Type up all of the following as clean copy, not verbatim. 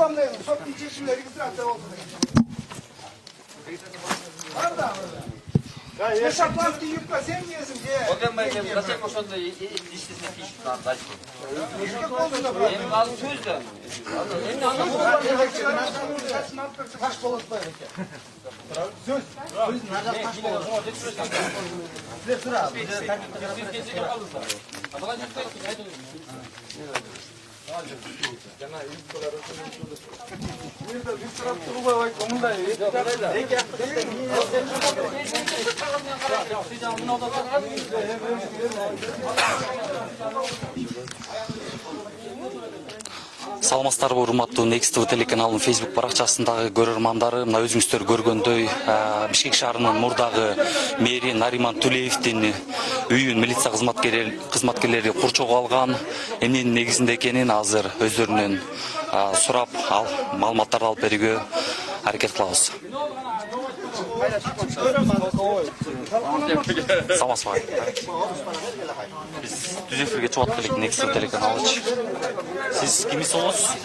главное, соттун чечимине регистрация болду. Бар да. Шотландский юбка сен кийесиң же. Зачем ошондой иштесине кийишип дальше? Эми ал сөз да. Каш болот ба экен. Сөз. Саламаттарбы урматтуу Next TV телеканалынын Facebook баракчасындагы көрөрмандары, мына өзүңүздөр көргөндөй Бишкек шаарынын мурдагы мэри Нариман Тулеевдин үйүн милиция кызматкерлери курчоого алган. Эмненин негизинде экенин азыр өздөрүнөн сурап, маалыматтарды алып берүүгө аракет кылабыз. Саламатсызбы? Биз түз эфирге чыгып келдик Next TV телеканалычы. Siz kimisi olsun?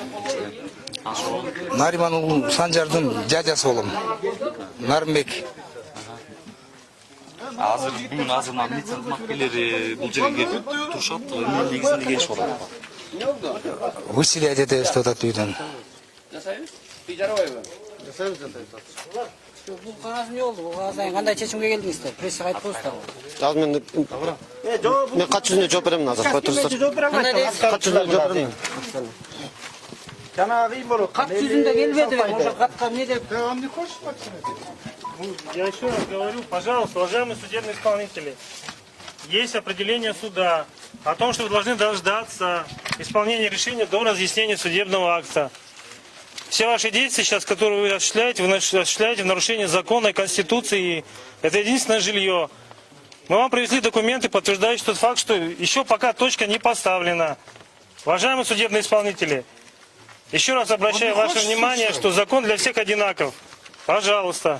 Нариман уулу Санжардын жажасы болом. Нарымбек. Азыр бүгүн милиция кызматкерлери бул жерге турушат, эмненин негизинде келишип атат? Усилия жетебиз деп атат үйдөн. Бул кагаз эмне болду? Бул кагаздан кандай чечимге келдиңиздер? Прессага айтып коюңуздар. Азыр мен кат жүзүнө жооп берем азыр. Кандай дейсиз? Кат жүзүнө жооп берем. Кат жүзүндө келбеди. Ошо катка эмне деп? Я еще раз говорю, пожалуйста, уважаемые судебные исполнители, есть определение суда о том, что вы должны дождаться исполнения решения до разъяснения судебного акта. Все ваши действия сейчас, которые вы осуществляете в нарушении закона и конституции, это единственное жилье. Мы вам привезли документы, подтверждающие тот факт, что еще пока точка не поставлена. Уважаемые судебные исполнители, еще раз обращаю ваше внимание, что закон для всех одинаков. Пожалуйста.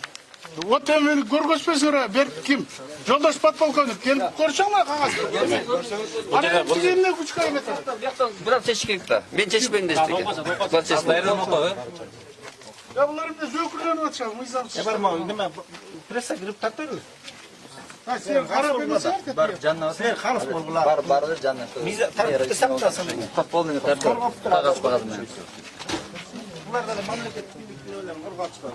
Вот мен көргөзбөсүңөр, бер ким? Жолдош подполковник, келип көрсөңөр кагазды. Ана эмне күчкө эметет? Бияктан бирок чечиш керек да. Мен чечпейм дешти. Я булар эмне зөкүрлөнүп атышат, мыйзамсыз. Барма, неме пресса кирип тартпайбы? Сен карап эмесиң? Бар жанна. Сен халык болгулар. Бар жанна. Биз тартып сактасың. Подполковник тартып. Кагаз менен. Булар да мамлекеттик мүлкүнө кыргатышкан.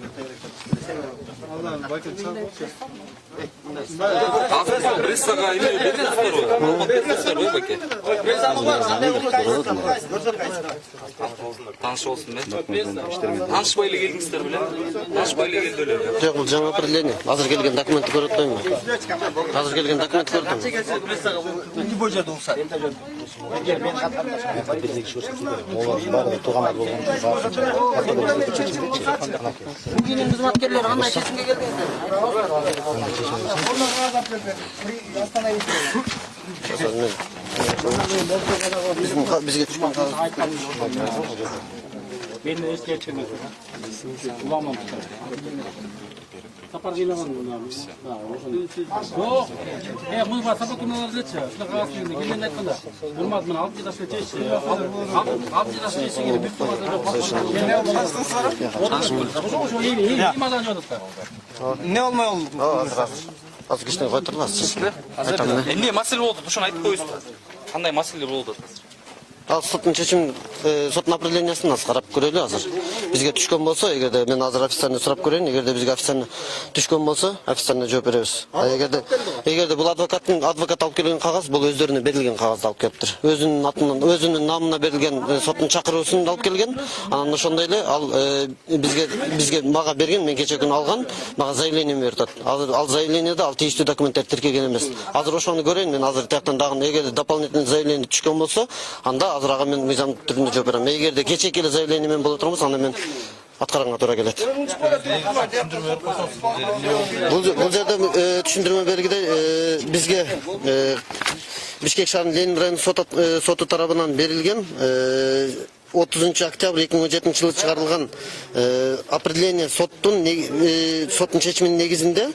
Прессага эме бердиңиздерби? Беке. Таныш болсун да. Танышпай эле келдиңиздер беле? Танышпай эле келди эле. Жок, бул жаңы определение. Азыр келген документти көрүп атпаймынбы? Азыр келген документти көрүп атам. Эмне божа болса. Эгер мен катнашсам, олар баары туугандар болгон. Бүгүнүн кызматкерлери кандай чечимге келдиңиздер? Бизге түшкөн кагаз. Beni eski geçirmez. Ulamam. Sapar gelemen bunlar. Yok. Bu sapar kunlar geçe. Şuna kalsın diye gelen aytqanda. Olmaz men alıp gidasın çeşi. Alıp gidasın çeşi gibi büyük to'g'ada. Ne olmay oldu? Азыр кичине кой турбасыз. Эмне маселе болду? Ошону айтып коюңуздар. Кандай маселе болду атат? Ал соттун чечим, соттун определениясын аз карап көрөлү азыр. Бизге түшкөн болсо, эгерде мен азыр официально сурап көрөйүн, эгерде бизге официально түшкөн болсо, официально жооп беребиз. Эгерде бул адвокат алып келген кагаз, бул өздөрүнө берилген кагазды алып келиптир. Өзүнүн атынан, өзүнүн намына берилген соттун чакыруусун алып келген. Анан ошондой эле ал бизге мага берген, мен кече күнү алган, мага заявление берип атат. Ал заявлениеде ал тийиштүү документтер тиркеген эмес. Азыр ошону көрөйүн, мен азыр тияктан дагы эгерде дополнительный заявление түшкөн болсо, анда азыр ага мен мыйзам түрүндө жооп берем. Эгерде кечеки эле заявление менен боло турганбыз, анда мен аткарганга туура келет. Бул жерде түшүндүрмө бергидей бизге Бишкек шаарынын Ленин райондук соту тарабынан берилген 30 октябрь 2017 жылы чыгарылган определение соттун чечиминин негизинде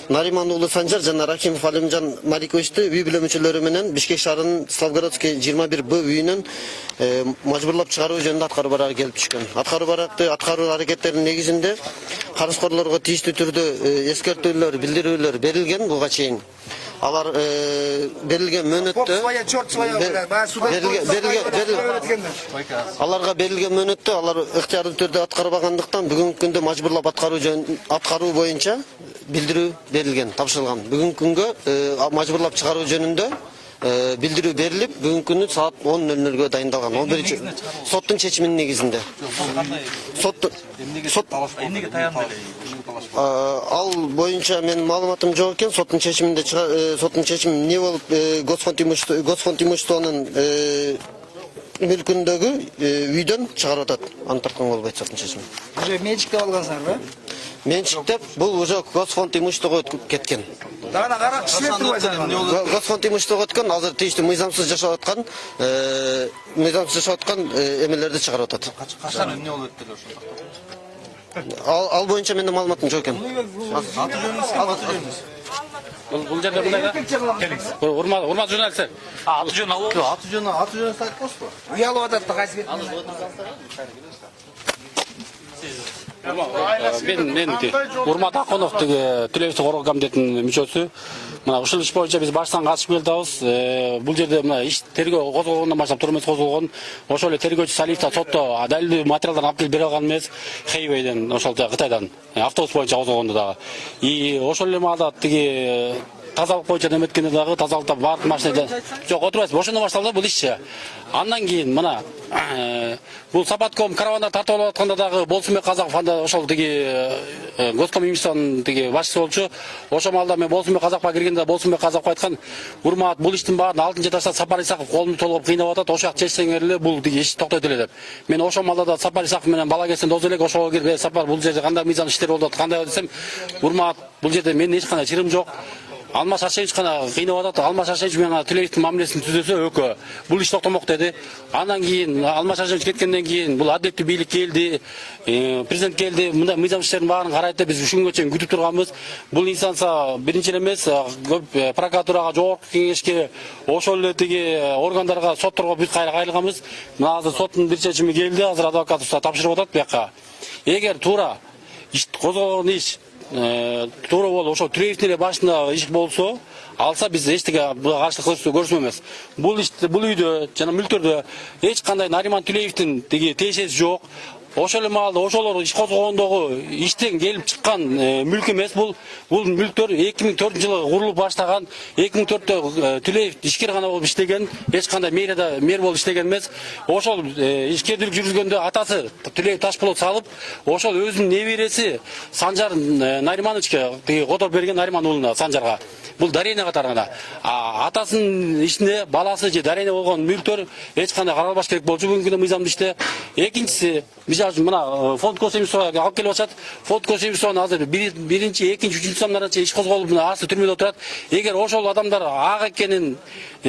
Нариман уулу Санжар жана Рахимов Алимжан Мариковичти үй бүлө мүчөлөрү менен Бишкек шаарынын Славгородский 21Б үйүнөн мажбурлап чыгаруу жөнүндө аткаруу барагы келип түшкөн. Аткаруу аракеттеринин негизинде карызкорлорго тийиштүү түрдө эскертүүлөр, билдирүүлөр берилген буга чейин. Алар берилген мөөнөттө аларга берилген мөөнөттө алар ыктыярдуу түрдө аткарбагандыктан бүгүнкү күндө мажбурлап аткаруу боюнча билдирүү берилген, тапшырылган. Бүгүнкү күнгө мажбурлап чыгаруу жөнүндө билдирүү берилип, бүгүнкү күнү саат 10:00-гө дайындалган. 11 соттун чечиминин негизинде. Эмнеге таянды эле? Ал боюнча менин маалыматым жок экен. Соттун чечиминде соттун чечими эмне болуп Госфонд имуществонун мүлкүндөгү үйдөн чыгарып атат. Аны тарткан болбойт соттун чечими. Уже менчикте алгансыңар, Менчиктеп бул уже Госфонд имуществого кеткен. Дагана карап иштеп турбайсыңар. Госфонд имуществого кеткен, азыр тийиштүү мыйзамсыз жашап аткан эмелерди чыгарып атат. Качан эмне болуп өттү ошондо? Ал боюнча менин маалыматым жок экен. Аты жөнүңүз? Бул жерде мындай да. Келиңиз. Урмат журналисттер. Аты жөн алып. Аты жөнүңүз айтып коюңузбу? Уялып атат да кайсы Мен Урмат Аконов Тилебиевди коргоо комитетинин мүчөсү. Мына ушул иш боюнча биз баштан катышып келдибиз. Бул жерде мына иш тергөө козголгондон баштап турмуз козголгон. Ошол эле тергөөчү Салиев да сотто далилдүү материалдарды алып келип бере алган эмес. Хэйвейден, ошол Кытайдан автобус боюнча козголгондо дагы. Ошол эле маалда тазалык боюнча неметкенде дагы тазалыкта баардык машина жок отурбайсыз. Ошондо башталды бул ишчи. Андан кийин мына бул Сапатком каравандар тартып алып атканда дагы Болсунбек Казаков анда ошол Госком имуществонун башчысы болчу. Ошол маалда мен Болсунбек Казаковго киргенде Болсунбек Казаков айткан: "Урмат, бул иштин баарын алтынчы этажда Сапар Исаков колумду толгоп кыйнап атат. Ошол жакта чечсеңер эле бул иш токтойт эле" деп. Мен ошол маалда да Сапар Исаков менен бала кезинде доз элек ошого кирип, "Сапар, бул жерде кандай мыйзам иштер болуп атат, кандай" десем, "Урмат, бул жерде менин эч кандай чырым жок. Алмаз Шашевич гана кыйнап атат. Алмаз Шашевич менен Тилебиевдин мамилесин түзөсө өкө. Бул иш токтомок" деди. Андан кийин Алмаз Шашевич кеткенден кийин бул адилеттүү бийлик келди, президент келди. Мындай мыйзам иштердин баарын карайт деп биз ушунга чейин күтүп турганбыз. Бул инстанция биринчи эле эмес, прокуратурага, жогорку кеңешке, ошол эле органдарга, сотторго бүт кайрылганбыз. Мына азыр соттун бир чечими келди, азыр адвокат тапшырып атат бияка. Эгер туура козголгон иш туура болуп ошол Тилебиевдин эле башында иш болсо, алса биз эчтеке каршылык көрсөтмөбүз. Бул үйдө жана мүлктөрдө эч кандай Нариман Тилебиевдин тиешеси жок. Ошол эле маалда ошолор иш козгогондогу иштен келип чыккан мүлк эмес. Бул мүлктөр 2004-жылы курулуп баштаган. 2004-тө Тилебиев ишкер гана болуп иштеген, эч кандай мэр болуп иштеген эмес. Ошол ишкердик жүргүзгөндө атасы Тилебиев Ташполот салып, ошол өзүнүн небереси Санжар Наримановичке которуп берген, Нариман уулуна Санжарга. Бул дарение катарында. Атасынын ишинде баласы же дарение болгон мүлктөр эч кандай каралбаш керек болчу бүгүнкү күндө мыйзамдуу иште. Экинчиси, мына фонд Госимуществого алып келип атышат. Фонд Госимуществонун азыр биринчи, экинчи, үчүнчү сандарынча иш козголуп, мына асты түрмөдө отурат. Эгер ошол адамдар ак экенин,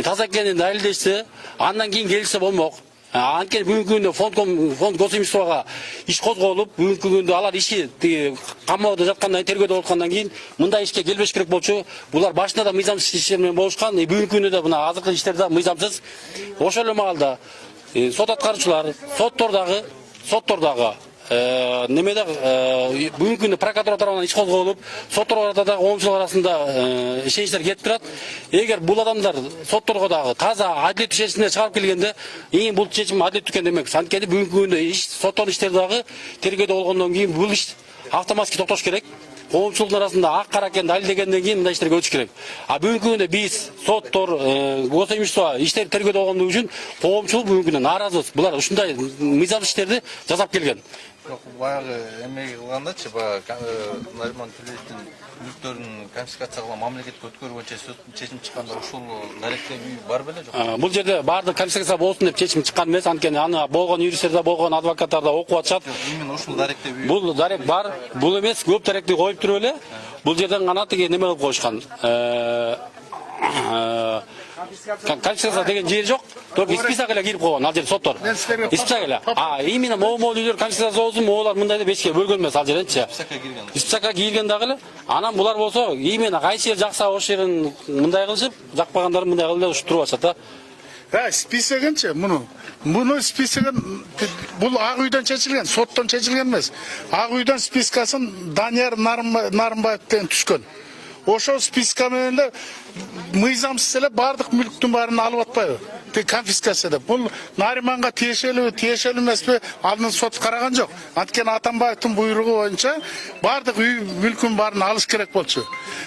таза экенин далилдешсе, андан кийин келишсе болмок. Анткени бүгүнкү күндө фонд Госимуществого иш козголуп, бүгүнкү күндө алар иши камауда жаткандан, тергөөдө болгандан кийин мындай ишке келбеш керек болчу. Булар башында да мыйзамсыз иштер менен болушкан, бүгүнкү күндө да мына азыркы иштер да мыйзамсыз. Ошол эле маалда сот аткаруучулар, соттордагы немеде бүгүнкү күндө прокуратура тарабынан иш козголуп, сотторго дагы коомчулук арасында ишеничтер кетип турат. Эгер бул адамдар сотторго дагы таза адилеттүү чечимге чыгарып келгенде, бул чечим адилеттүү экен демек. Анткени бүгүнкү күндө соттон иштер дагы тергөөдө болгондон кийин бул иш автоматически токтош керек. Коомчулуктун арасында ак кара экенин далилдегенден кийин мындай иштерге өтүш керек. Бүгүнкү күндө биз соттор, Госимущество иштер тергөөдө болгондугу үчүн коомчулук бүгүнкү күндө нааразыбыз. Булар ушундай мыйзамсыз иштерди жасап келген. Баягы эмеге кылгандачы, Нариман Тилебиевдин мүлктөрүн конфискациялап мамлекетке өткөрүү боюнча чечим чыкканда ушул даректеги бар беле жок? Бул жерде баардык конфискация болсун деп чечим чыккан эмес. Анткени аны болгон юристтер, болгон адвокаттар да окуп атышат. Именно ушул даректеги. Бул дарек бар. Бул эмес, көп даректи коюп туруп эле. Бул жерден гана неме кылып коюшкан. Конфискация деген жери жок. Только список эле кирип койгон ал жерде соттор. Список эле. Именно могул үйлөр конфискация болсун, могулар мындай деп эчке бөлгөн эмес ал жерденчи. Списокко кийилген дагы эле. Анан булар болсо именно кайсы жер жакса ошол жерин мындай кылышып, жакпагандарын мындай кылып эле уштуруп атышат да. Списогынчы муну списогын бул Ак үйдөн чечилген, соттон чечилген эмес. Ак үйдөн спискасын Данияр Нарымбаевден түшкөн. Ошол списка менен эле мыйзамсыз эле бардык мүлктүн баарын алып атпайбы? Конфискация деп. Бул Нариманга тиешелүү эмеспи? Аны сот караган жок. Анткени Атамбаевдин буйругу боюнча бардык үй мүлкүн баарын алыш керек болчу.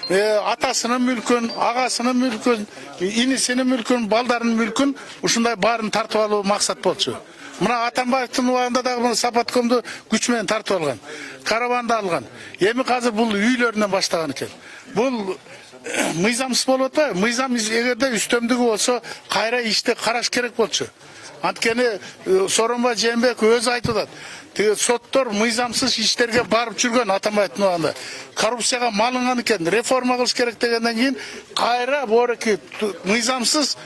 Атасынын мүлкүн, агасынын мүлкүн, инисинин мүлкүн, балдарынын мүлкүн ушундай баарын тартып алуу максат болчу. Мына Атамбаевдин убагында дагы Сапаткомду күч менен тартып алган. Караванды алган. Эми азыр бул үйлөрүнөн баштаган экен. Бул мыйзамсыз болуп атпайбы? Мыйзам эгерде үстөмдүгү болсо, кайра ишти караш керек болчу. Анткени Сооронбай Жээнбеков өзү айтып атат. Тиги соттор мыйзамсыз иштерге барып жүргөн Атамбаевдин убагында. Коррупцияга малынган экен, реформа кылыш керек дегенден кийин кайра бореки мыйзамсыз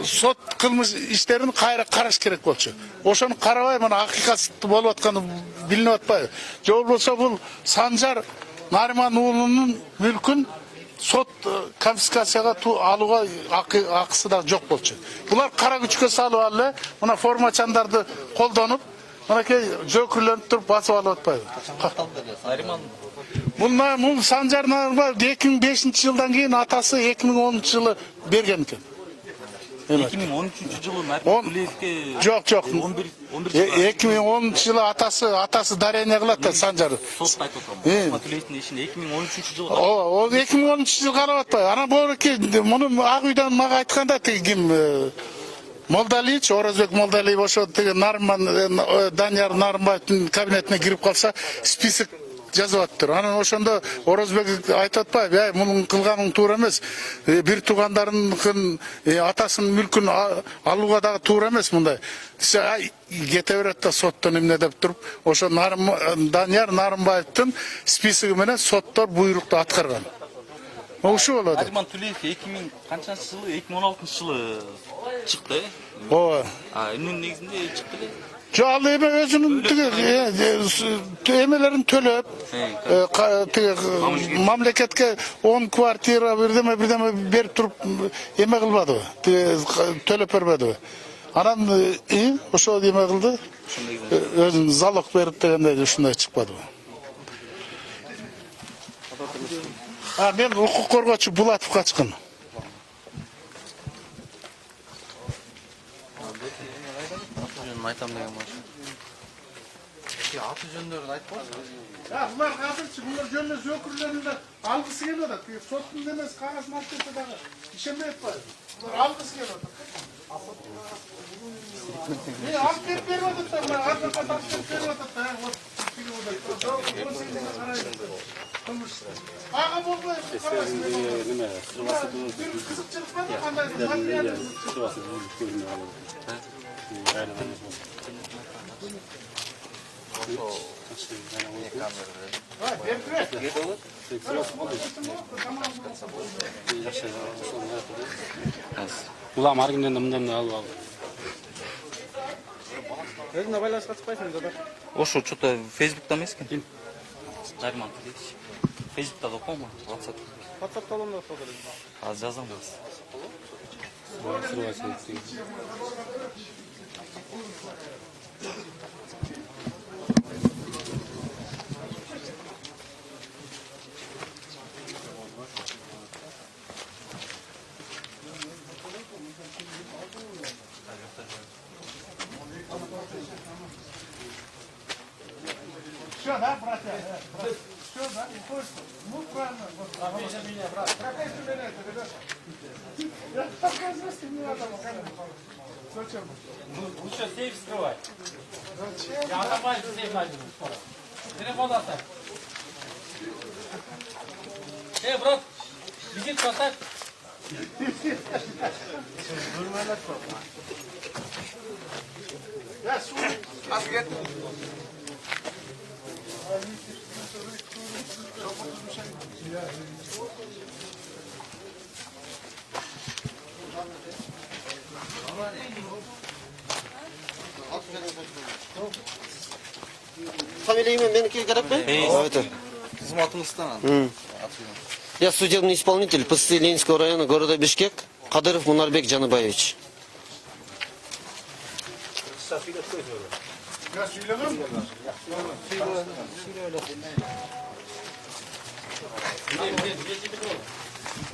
сот кылмыш иштерин кайра караш керек болчу. Ошону карабай мына акыйкат болуп атканы билинип атпайбы? Же болбосо бул Санжар Нариман уулунун мүлкүн сот конфискацияга алууга акысы да жок болчу. Булар кара күчкө салып алып, мына формачандарды колдонуп, мынакей жөкүрлөнүп туруп басып алып атпайбы? Бул Санжар Нарымбаев 2005 жылдан кийин атасы 2010 жылы берген экен. 2013 жылы Нарымбаевке жок 2010 жылы атасы дарение кылат да Санжар. Сот айтып атам. Матулевдин ишин 2013 жылы. О 2013 жылы карап атпайбы? Анан бооки муну Ак үйдөн мага айтканда ким Молдалиевич, Орозбек Молдалиев ошо Данияр Нарымбаевдин кабинетине кирип калса, список жазып атыптыр. Анан ошондо Орозбек айтып атпайбы? Мунун кылганың туура эмес. Бир туугандарынын атасынын мүлкүн алууга дагы туура эмес мындай. Кете берет да соттон эмне деп туруп, ошо Данияр Нарымбаевдин списоги менен соттор буйрукту аткарган. Ошо болот. Нариман Тулеев 2000 канчанчы жылы? 2016 жылы чыкты. Ооба. Эмненин негизинде чыкты эле? Ал эме өзүнүн эмелерин төлөп, мамлекетке 10 квартира бирдеме берип туруп эме кылбадыбы? Төлөп бербедиби? Анан ошо эме кылды. Өзүн залог берип дегендей ушундай чыкпадыбы? Мен укук коргоочу Булатовго чыккан. Айтам деген бар. Аты жөндөрүн айтып койсо. Булар азырчы булар жөнүндө өкүрлөрүндө алгысы келип атат. Соттун эмес кагазын алып кетсе дагы ишенбей атпайбы? Булар алгысы келип атат. Алып берип атат да, адвокат алып берип атат да. Ага болбой карайсың. Бир кызыкчылык бар да, кандай Улам ар кимден мындан алып ал. Өзүнө байланышка чыкпайсың да. Ошо что-то Facebook'та эмес экен. Нариман Тулеевич. Facebook'та да коймо, WhatsApp. WhatsApp талонда содыр. Азыр жазам биз. Все, да, братья? Все, да? Точно. Ну, правильно. Какая билет, ребята? Я покажу, что не надо показывать. Зачем? Лучше сейф скрывать. Зачем? Я добавлю сейф найдем скоро. Телефон оставь. Брат, визит поставь. Я сумку. фамилия имя меники керекпи? Давайте. Кызматыңыздан. Я судебный исполнитель ПСТ Ленинского района города Бишкек, Кадыров Мунарбек Жаныбаевич.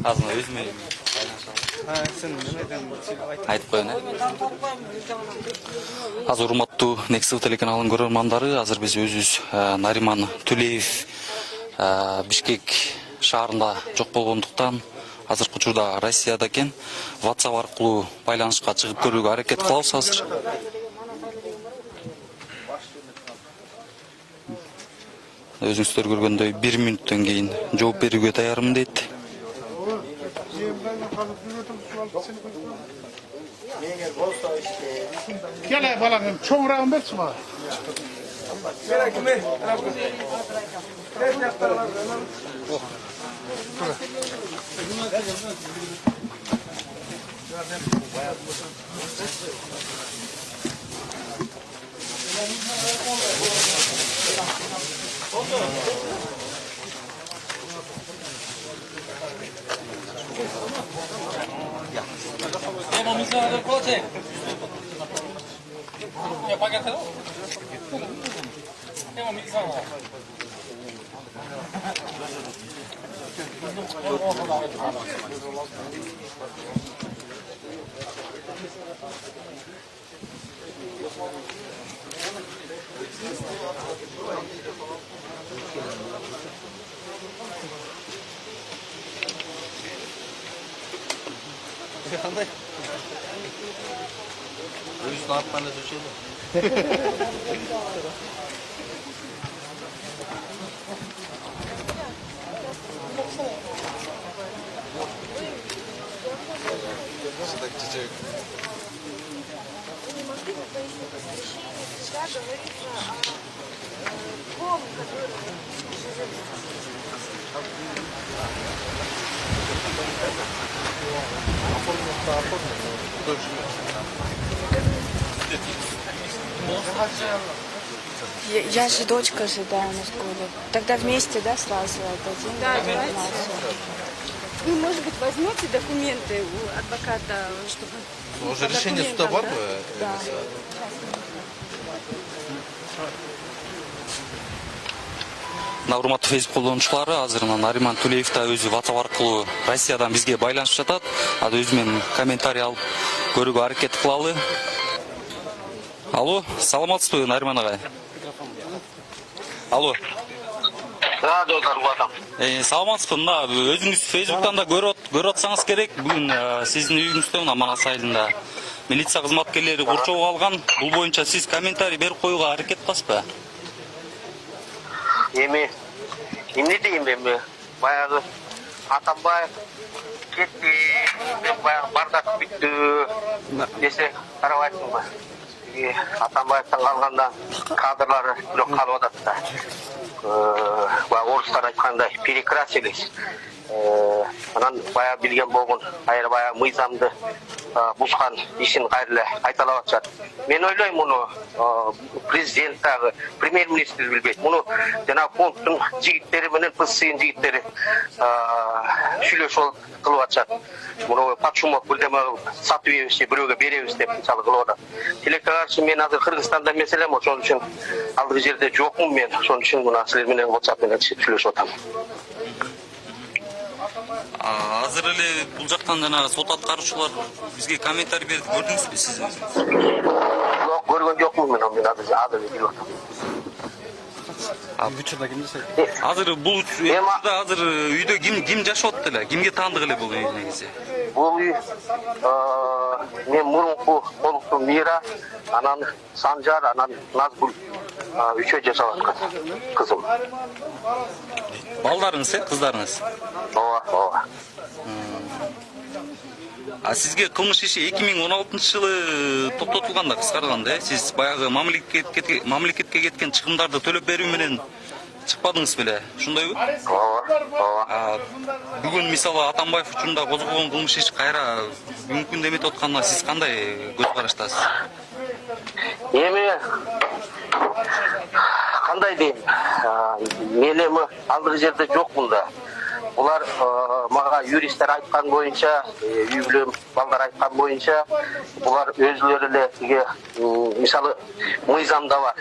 азыр өзүмө айтып коеюн азыр урматтуу Next телеканалынын көрөрмандары, азыр биз өзүбүз Нариман Түлеев Бишкек шаарында жок болгондуктан азыркы учурда Россияда экен. WhatsApp аркылуу байланышка чыгып көрүүгө аракет кылабыз азыр. Өзүңүздөр көргөндөй 1 мүнөттөн кийин жооп берүүгө даярмын дейт. Gel balam, çoğurağın bersin bana. Özü ne yapmanı düşünüyorsun? Я же дочка же, да, у нас года. Тогда вместе, да, сразу отдадим информацию. Вы, может быть, возьмете документы у адвоката, чтобы... Уже решение суда бар mı? Да. Урматтуу Facebook колдонуучулары, азыр Нариман Түлеев да өзү WhatsApp аркылуу Россиядан бизге байланышып жатат. Азыр өзү менен комментарий алып көрүүгө аракет кылалы. Алло, саламатсызбы, Нариман агай? Алло. Да, достар, батам. Саламатсызбы, мына өзүңүз Facebook'тан да көрүп атсаңыз керек. Бүгүн сиздин үйүңүздө мына Манас айылында милиция кызматкерлери курчоого алган. Бул боюнча сиз комментарий берип коюуга аракет кыласызбы? Эмне дейм эми? Баягы Атамбаев кетти, баягы бардак бүттү десе карабайсыңбы? Атамбаевтан калгандан кадрлары бирок калып атат да. Орустар айткандай перекрасились. Анан баягы билген болгон кайра баягы мыйзамды бузган ишин кайра кайталап атышат. Мен ойлойм муну президент дагы, премьер-министр билбейт. Муну жана фонддун жигиттери менен ПСИнин жигиттери сүйлөшүп кылып атышат. Муну почему бирдеме сатып ийебиз, бирөөгө беребиз деп мисалы кылып атат. Тилекке каршы мен азыр Кыргызстанда меселем, ошон үчүн алдыгы жерде жокмун мен. Ошон үчүн мына силер менен WhatsApp менен сүйлөшүп атам. Азыр эле бул жактан жана сот аткаруучулар бизге комментарий берип көрдүңүзбү сиз өзүңүз? Жок, көргөн жокмун мен азыр билип атам. Азыр бул учурда азыр үйдө ким жашап эле? Кимге таандык эле бул үй негизи? Бул үй мен мурунку колуктуу Мира, анан Санжар, анан Назгүл үчөө жашап аткан кызым. Балдарыңыз, кыздарыңыз? Ооба. Сизге кылмыш иши 2016-жылы токтотулганда, кыскарганда, сиз баягы мамлекетке кеткен чыгымдарды төлөп берүү менен чыкпадыңыз беле? Ошондойбу? Ооба. Бүгүн мисалы Атамбаев учурунда козголгон кылмыш иш кайра мүмкүн эмес атканына сиз кандай көз караштасыз? Эми Кандай дейм? Мен эми алдыгы жерде жокмун да. Булар мага юристтер айткан боюнча, үй бүлөм балдар айткан боюнча, булар өзүлөрү эле мисалы мыйзамда бар.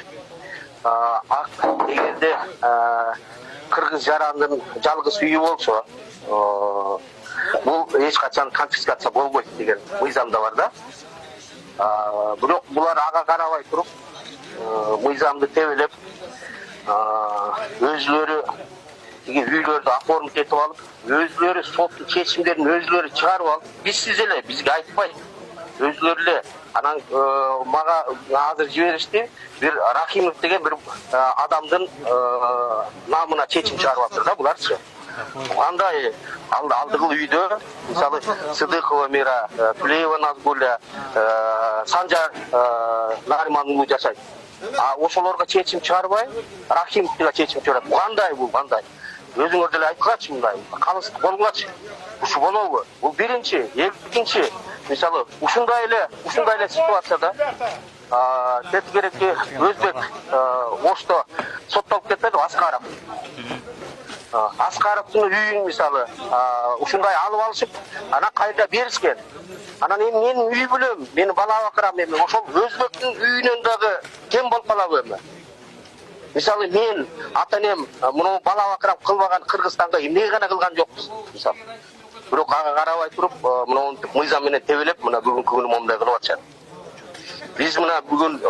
Эгерде кыргыз жарандын жалгыз үйү болсо, бул эч качан конфискация болбойт деген мыйзамда бар да. Бирок булар ага карабай туруп, мыйзамды тебелеп, өзүлөрү үйлөрдү оформить этип алып, өзүлөрү соттун чечимдерин өзүлөрү чыгарып алып, бизсиз эле, бизге айтпай, өзүлөрү эле. Анан мага азыр жиберишти, бир Рахимов деген бир адамдын намына чечим чыгарып атыр да буларчы. Кандай алдыгы үйдө, мисалы Сыдыкова Мира, Тулеева Назгуля, Санжар Нариман уулу жашайт. Ошолорго чечим чыгарбай, Рахимовго чечим чыгарат. Кандай бул, кандай? Өзүңөр деле айткылачы мындай, калыстык болгулачы. Ушу болобу? Бул биринчи, экинчи, мисалы ушундай эле ситуацияда кет керекки Өзбек Ошто соттолуп кетпеди Аскаров. Аскаровдун үйүн мисалы ушундай алып алышып, анан кайда беришкен. Анан эми менин үй бүлөм, менин бала бакырам эми ошол Өзбектин үйүнөн дагы кем болуп калабы эми? Мисалы мен ата-энем муну бала бакырам кылбаган Кыргызстанга эмне гана кылган жокпуз мисалы. Бирок ага карабай туруп, мунунтип мыйзам менен тебелеп, мына бүгүнкү күнү момундай кылып атышат. Биз мына бүгүн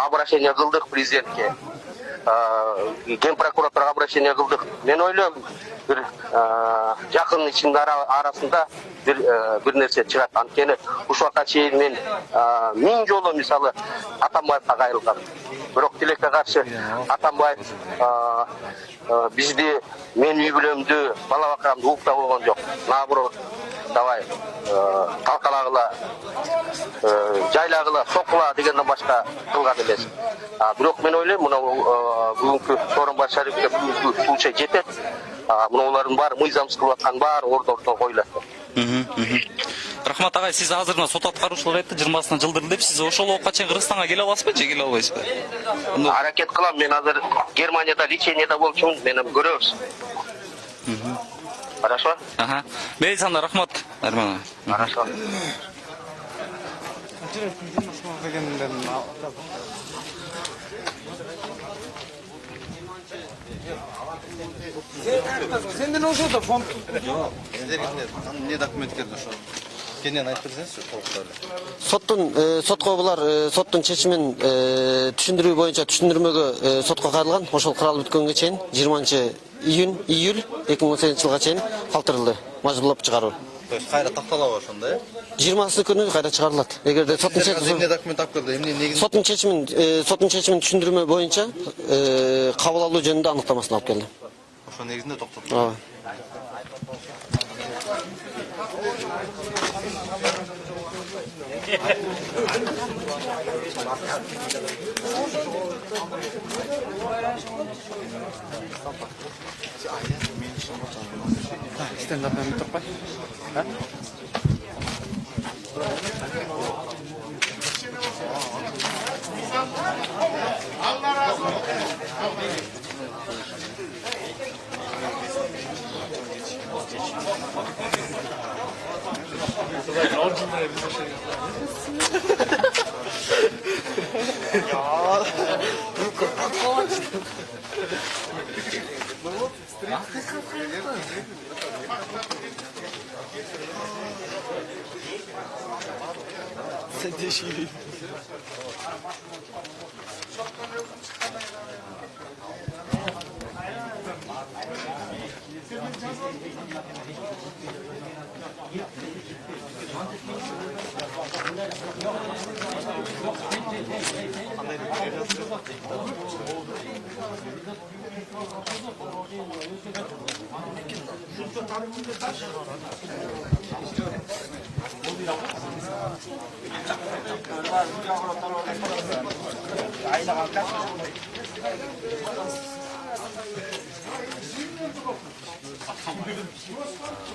обращение кылдык президентке. Ген прокуратурага обращение кылдык. Мен ойлойм, бир жакын ичинде арасында бир нерсе чыгат. Анткени ушул убакка чейин мен 1000 жолу мисалы Атамбаевга кайрылгам. Бирок тилекке каршы Атамбаев бизди, мен үй бүлөмдү, бала бакырамды уктап болгон жок. Наоборот, давай талкалагыла, жайлагыла, сокула дегенден башка кылган эмес. Бирок мен ойлойм, мына бүгүнкү Сооронбай Шариповге бүгүнкү случай жетет. Мунулардын баары мыйзамсыз кылып аткан баары ордон коюлат. Рахмат агай, сиз азыр мына сот аткаруучулар айтты 20-сына жылдырды деп, сиз ошол убакка чейин Кыргызстанга келе аласызбы же келе албайсызбы? Аракет кылам, мен азыр Германияда лечениеде болчумун, мени көрөбүз. Хорошо? Ага. Мейли анда рахмат. Хорошо. Сенден ошо да фонд. Не документ келди ошо? Кенен айтып берсеңизчи толуктап Соттун сотко булар соттун чечимин түшүндүрүү боюнча түшүндүрмөгө сотко кайрылган. Ошол кыралып бүткөнгө чейин 20-июль 2018-жылга чейин калтырылды. Мажбурлап чыгаруу. То есть кайра такталабы ошондо, 20 күнү кайра чыгарылат. Эгерде соттун чечимин эмне документ алып келди? Эмне негизинде? соттун чечимин түшүндүрмө боюнча кабыл алуу жөнүндө аныктамасын алып келди. Ошо негизинде токтотту. Стендапдан бит турпай.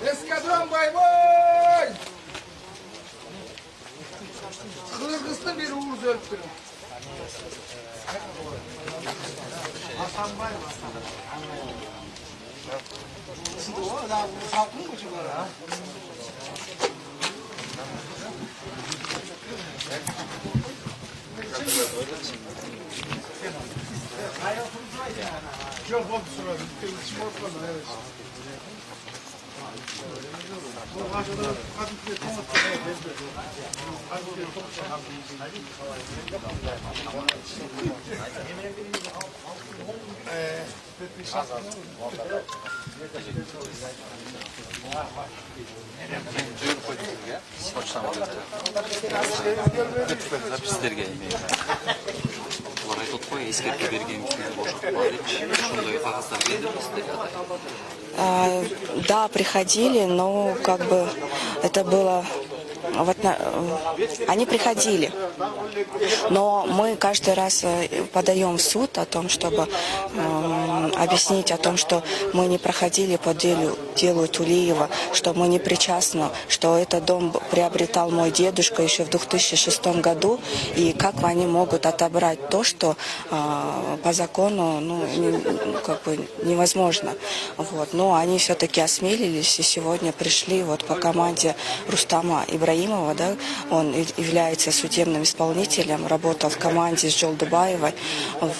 Эскадрон бойбой! Кыргызстан бери уруз өлүп туруп. Сіздерге олар айтып қой, ескерту берген кезде бошатып бар еді. Ошондай қағаздар келді ме сіздерге? Да, приходили, но как бы это было... Они приходили, но мы каждый раз подаем в суд о том, чтобы объяснить о том, что мы не проходили по делу Тулиева, что мы не причастны, что этот дом приобретал мой дедушка еще в 2006 году, и как они могут отобрать то, что по закону как бы невозможно. Вот. Но они все-таки осмелились и сегодня пришли вот по команде Рустама Ибраимова, да, он является судебным исполнителем, работал в команде с Жолдубаевой,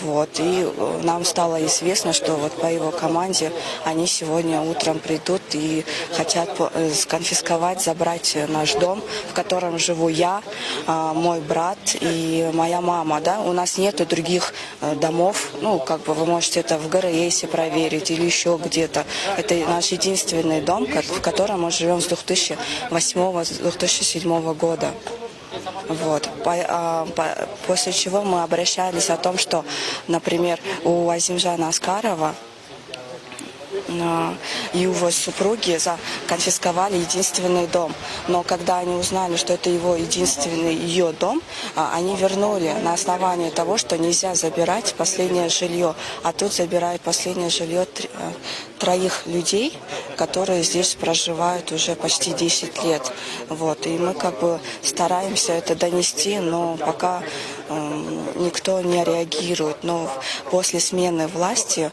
вот, и нам стало известно, что вот по его команде они сегодня утром придут и хотят сконфисковать, забрать наш дом, в котором живу я, мой брат и моя мама, да, у нас нету других домов, ну, как бы вы можете это в ГРЭСе проверить или еще где-то, это наш единственный дом, в котором мы живем с 2008-2007 года. Вот. После чего мы обращались о том, что, например, у Азимжана Аскарова и его супруги конфисковали единственный дом. Но когда они узнали, что это его единственный ее дом, они вернули на основании того, что нельзя забирать последнее жилье. А тут забирают последнее жилье троих людей, которые здесь проживают уже почти 10 лет. Вот. И мы как бы стараемся это донести, но пока никто не реагирует. Но после смены власти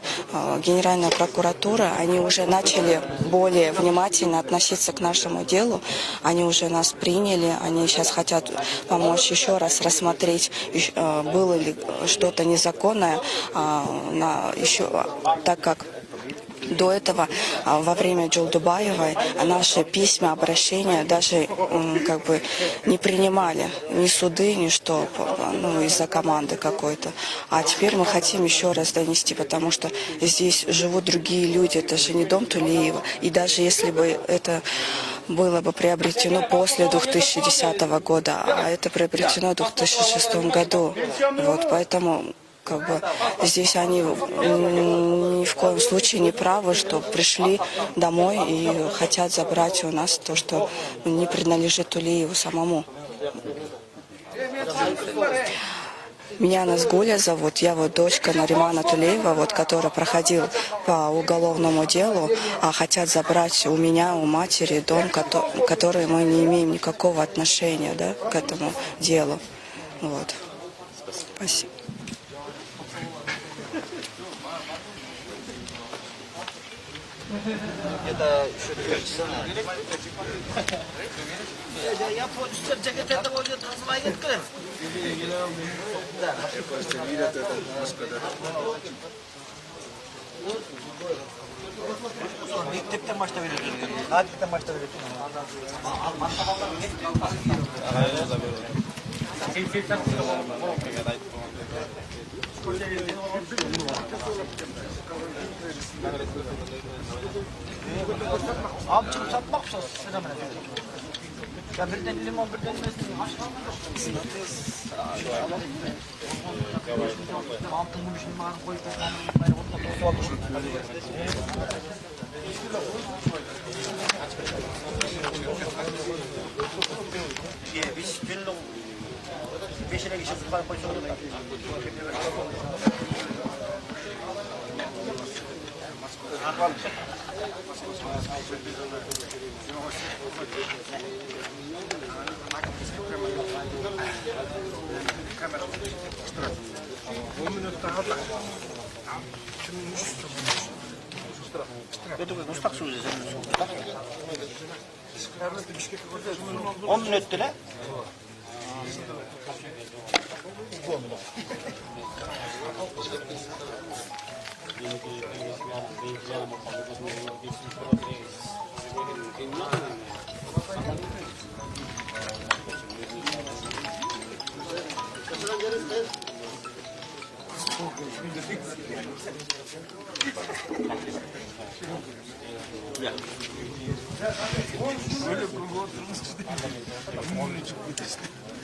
Генеральная прокуратура, они уже начали более внимательно относиться к нашему делу. Они уже нас приняли, они сейчас хотят помочь еще раз рассмотреть, было ли что-то незаконное, так как до этого, во время Жолдубаевой, наши письма, обращения даже как бы не принимали ни суды, ни что, из-за команды какой-то. А теперь мы хотим еще раз донести, потому что здесь живут другие люди, это же не дом Тулиева. И даже если бы это было бы приобретено после 2010 года, а это приобретено в 2006 году. Вот, поэтому как бы здесь они ни в коем случае не правы, что пришли домой и хотят забрать у нас то, что не принадлежит Тулиеву самому. Меня Назгуля зовут, я вот дочка Наримана Тулиева, вот, которая проходила по уголовному делу, а хотят забрать у меня, у матери дом, который мы не имеем никакого отношения, да, к этому делу. Вот. Спасибо. Это еще я мектептен баштап үйрөтүлгөн. Адиктен баштап үйрөтүлгөн. Алып чыгып сатмакчысыз сиз менен. Ya birden limon birden mesela altın gümüşün marı koyup biz günlük 5'ine kişi sıfır koyuyoruz.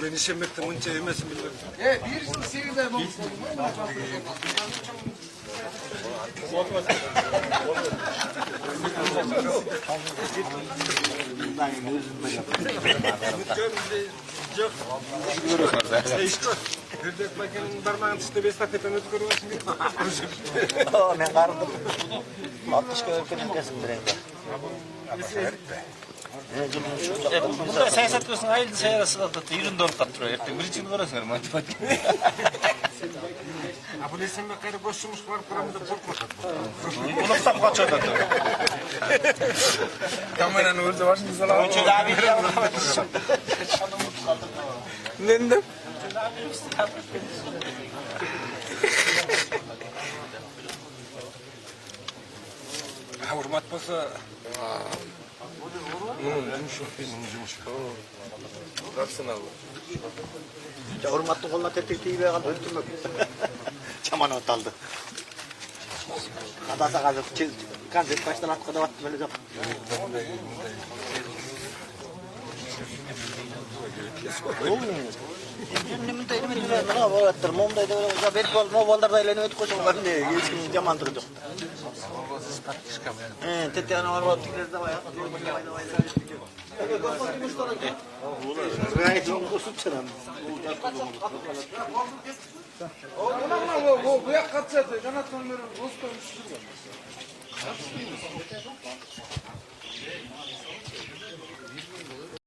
Ben işemekte bunca yemesin bilmiyorum. Hürdet makinenin parmağını işte 5 dakikadan ötürüyorsun. Men qardım. 60 km kesin birende. Burada siyasat olsun ayıldı siyasat da yüründü orta duruyor. Ertem birinci görüyorsun matematik. Bu resim bakar boşmuş var kuramda korkmadı. Unutsam kaçıyordu. Kameranın orada başını salam. Çocuğa abi Nendim. Hurmat bolsa Hurmatlı koluna tetik tiyibe kaldı öldürmek. Çaman otaldı. Adasa kaldı. Kanzet baştan atkıda battı böyle yok. Nimde elime düğüne ne var? Mumda da böyle bir bol mobilde elini öt koşun var ne? Hiç yaman durdu. Tete ana var tikler de var. Gayet çok kusutçanam. bu yak kaçadı. Kanatlanların boz koymuştur.